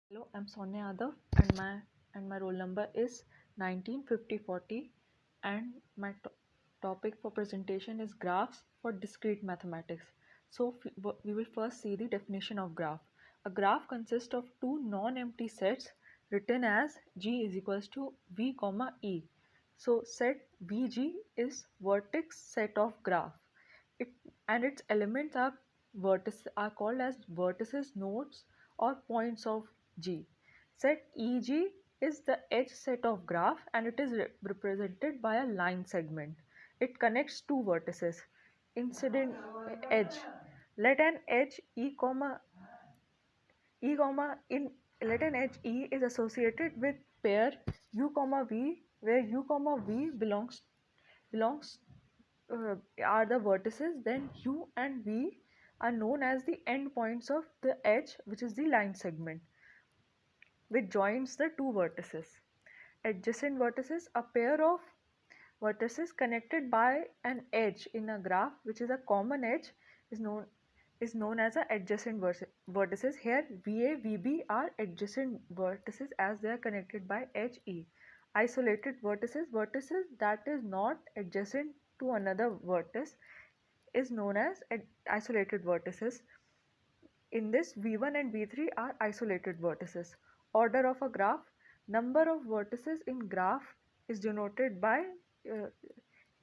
Hello, I'm Sonia Yadav and my roll number is 195040 and my topic for presentation is graphs for discrete mathematics. So we will first see the definition of graph. A graph consists of two non-empty sets written as G is equals to V comma E. So set VG is vertex set of graph. It and its elements are called as vertices, nodes, or points of G. Set EG is the edge set of graph and it is represented by a line segment. It connects two vertices. Incident edge. Let an edge E comma in let an edge E is associated with pair U comma V where U comma V belongs are the vertices, then U and V are known as the endpoints of the edge, which is the line segment, which joins the two vertices. Adjacent vertices, a pair of vertices connected by an edge in a graph, which is a common edge, is known as a adjacent vertices. Here, VA, VB are adjacent vertices as they are connected by edge E. Isolated vertices that is not adjacent to another vertex is known as isolated vertices. In this, V1 and V3 are isolated vertices. Order of a graph. Number of vertices in graph is denoted by uh,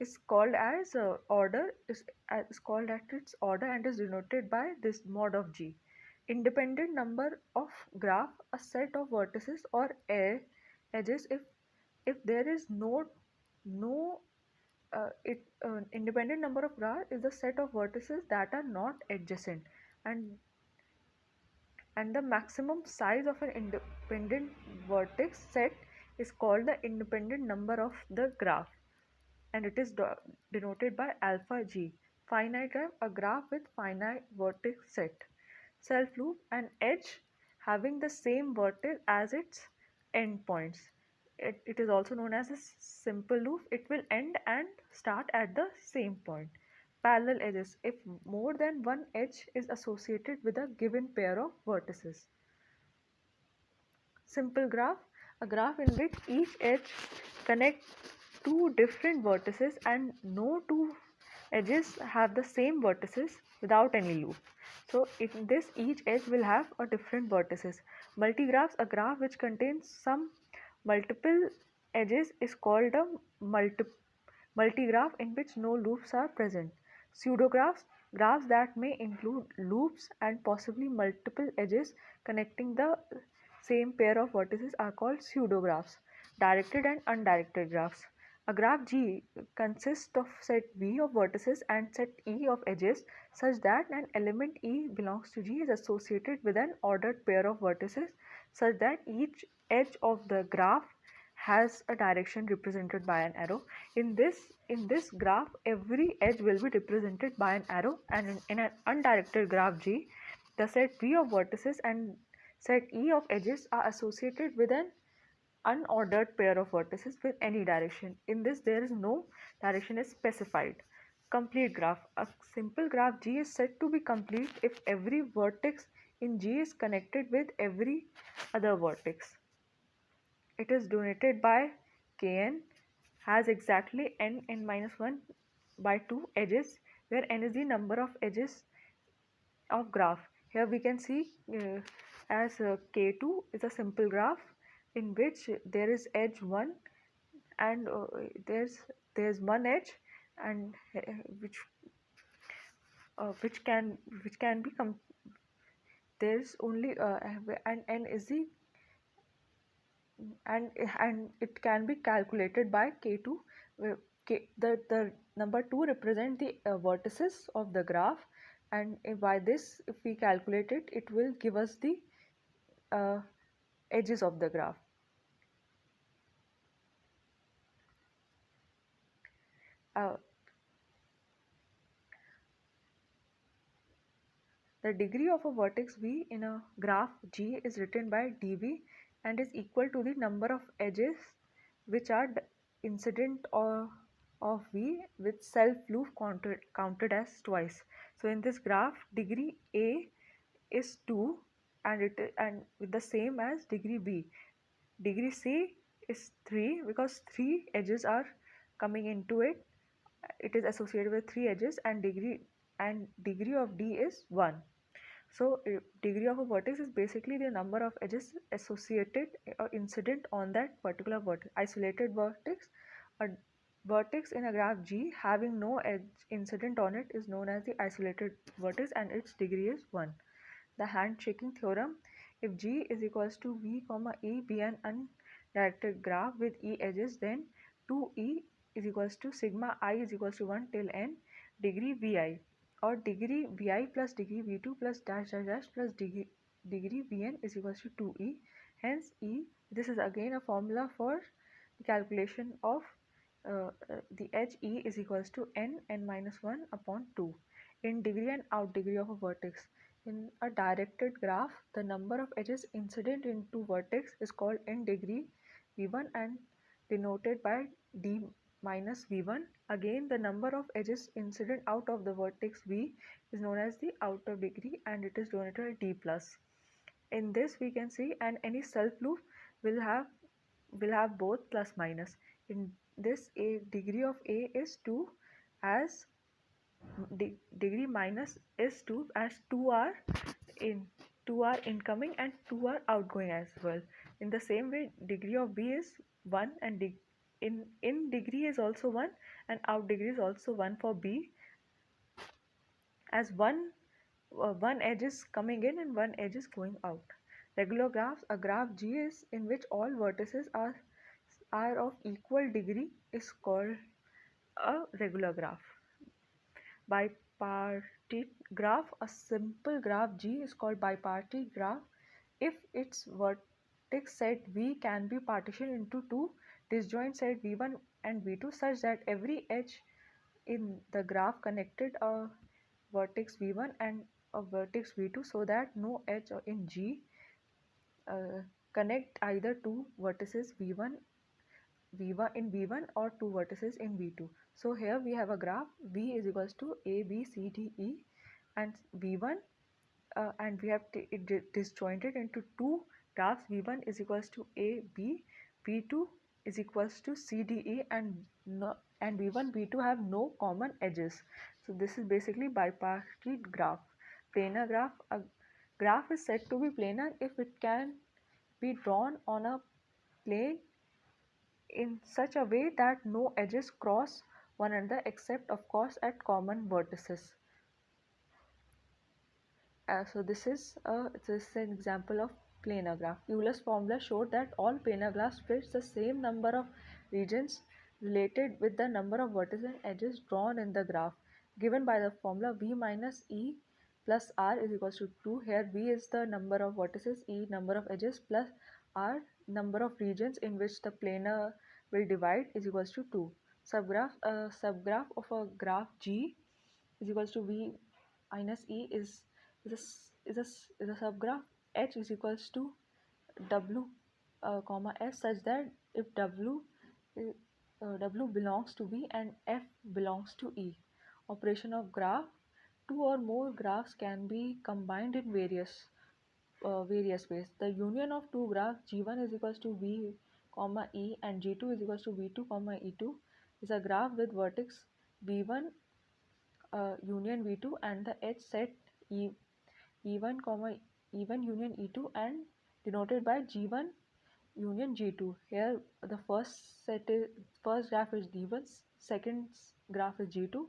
is called as order is called at its order and is denoted by this mod of G. Independent number of graph, a set of vertices or edges if there is no independent number of graph is the set of vertices that are not adjacent, and the maximum size of an independent vertex set is called the independent number of the graph, and it is denoted by alpha G. Finite graph, a graph with finite vertex set. Self loop, an edge having the same vertex as its endpoints. It is also known as a simple loop. It will end and start at the same point. Parallel edges, if more than one edge is associated with a given pair of vertices. Simple graph, a graph in which each edge connects two different vertices and no two edges have the same vertices without any loop. So in this, each edge will have a different vertices. Multigraphs, a graph which contains some multiple edges is called a multigraph in which no loops are present. Pseudographs, graphs that may include loops and possibly multiple edges connecting the same pair of vertices are called pseudographs. Directed and undirected graphs. A graph G consists of set V of vertices and set E of edges such that an element E belongs to G is associated with an ordered pair of vertices such that each edge of the graph has a direction represented by an arrow. In this graph, every edge will be represented by an arrow, and in an undirected graph G, the set V of vertices and set E of edges are associated with an unordered pair of vertices with any direction. In this, there is no direction is specified. Complete graph. A simple graph G is said to be complete if every vertex in G is connected with every other vertex. It is denoted by Kn, has exactly n minus 1 by 2 edges, where n is the number of edges of graph. Here we can see as K2 is a simple graph in which there is edge 1 and there's one edge and which which can be there's only and n is the and it can be calculated by K2 where the number 2 represent the vertices of the graph, and by this if we calculate it, it will give us the uh, edges of the graph. Uh, the degree of a vertex V in a graph G is written by dV and is equal to the number of edges which are incident or of V with self loop counted as twice. So in this graph, degree A is 2 and with the same as degree B. Degree C is 3 because 3 edges are coming into it. It is associated with 3 edges, and degree of D is 1. So degree of a vertex is basically the number of edges associated or incident on that particular vertex. Isolated vertex, a vertex in a graph G having no edge incident on it is known as the isolated vertex, and its degree is 1. The handshaking theorem: if G is equals to V comma E be an undirected graph with E edges, then 2E is equals to sigma I is equals to 1 till n degree Vi, or degree Vi plus degree V2 plus dash dash dash plus degree Vn is equals to 2E. Hence this is again a formula for the calculation of the edge E is equals to n minus 1 upon 2 in degree and out degree of a vertex. In a directed graph, the number of edges incident into vertex is called n degree V1 and denoted by d minus V1. Again, the number of edges incident out of the vertex V is known as the outer degree, and it is denoted as d plus. In this we can see, and any self loop will have both plus minus. In this, a degree of A is 2 as degree minus is 2 as 2 are incoming and 2 are outgoing as well. In the same way, degree of B is 1 and in degree is also 1 and out degree is also 1 for B, as one edge is coming in and one edge is going out. Regular graphs: a graph G is in which all vertices are of equal degree is called a regular graph. Bipartite graph: a simple graph G is called bipartite graph if its vertex set V can be partitioned into two disjoint set V1 and V2 such that every edge in the graph connected a vertex V1 and a vertex V2, so that no edge in G connect either two vertices V1 or two vertices in V2. So here we have a graph V is equals to A, B, C, D, E and V1, and we have it disjointed into two graphs. V1 is equals to A, B, V2 is equals to C, D, E, and V1, V2 have no common edges. So this is basically bipartite graph. Planar graph: a graph is said to be planar if it can be drawn on a plane in such a way that no edges cross one another except of course at common vertices. So this is an example of planar graph. Euler's formula showed that all planar graphs fits the same number of regions related with the number of vertices and edges drawn in the graph, given by the formula V minus E plus R is equals to 2. Here V is the number of vertices, E number of edges, plus R number of regions in which the planar will divide is equals to 2. Subgraph of a graph G is equals to V minus E is a subgraph H is equals to W comma S, such that if W belongs to V and F belongs to E. Operation of graph: two or more graphs can be combined in various ways. The union of two graphs G1 is equals to V comma E and G2 is equals to V2 comma E2 is a graph with vertex V1 union V2 and the edge set E1 comma E1 union E2 and denoted by G1 union G2. Here the first graph is D1, second graph is G2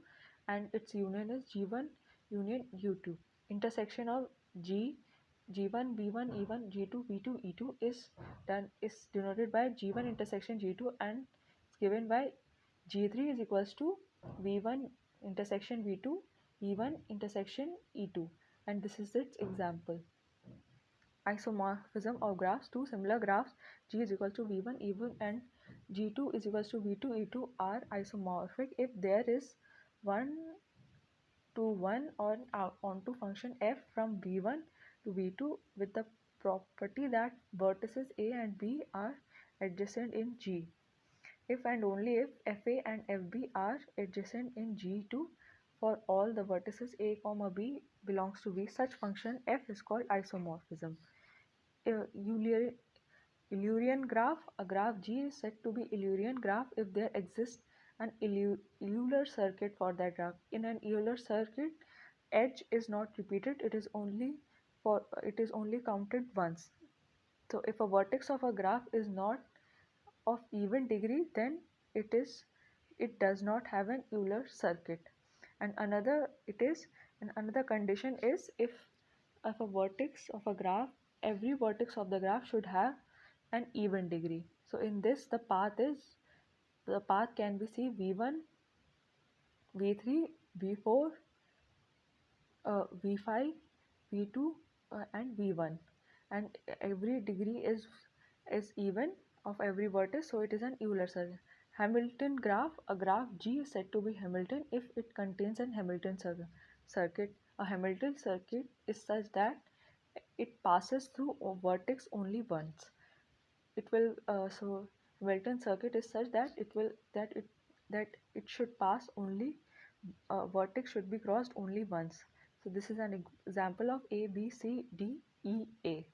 and its union is G1 union U2. Intersection of G1 B1 E1 G2 V2 E2 is denoted by G1 intersection G2 and is given by G3 is equals to V1 intersection V2 E1 intersection E2, and this is its example. Isomorphism of graphs: two similar graphs G is equal to V1 E1 and G2 is equals to V2 E2 are isomorphic if there is 1 or onto function f from V1 to V2 with the property that vertices A and B are adjacent in G. If and only if FA and FB are adjacent in G2 for all the vertices A, B belongs to V, such function f is called isomorphism. Euler Eulerian graph, a graph G is said to be Eulerian graph if there exists an Euler circuit for that graph. In an Euler circuit, edge is not repeated, it is only counted once. So if a vertex of a graph is not of even degree, then it does not have an Euler circuit. And another condition is if a vertex of a graph, every vertex of the graph should have an even degree. So in this, the path can be C V1, V3, V4, V5, V2, and V1, and every degree is even of every vertex, so it is an Euler circuit. Hamilton graph, a graph G is said to be Hamilton if it contains an Hamilton circuit. A Hamilton circuit is such that it passes through a vertex only once. It will so Hamilton circuit is such that it should pass only, vertex should be crossed only once. So this is an example of A, B, C, D, E, A.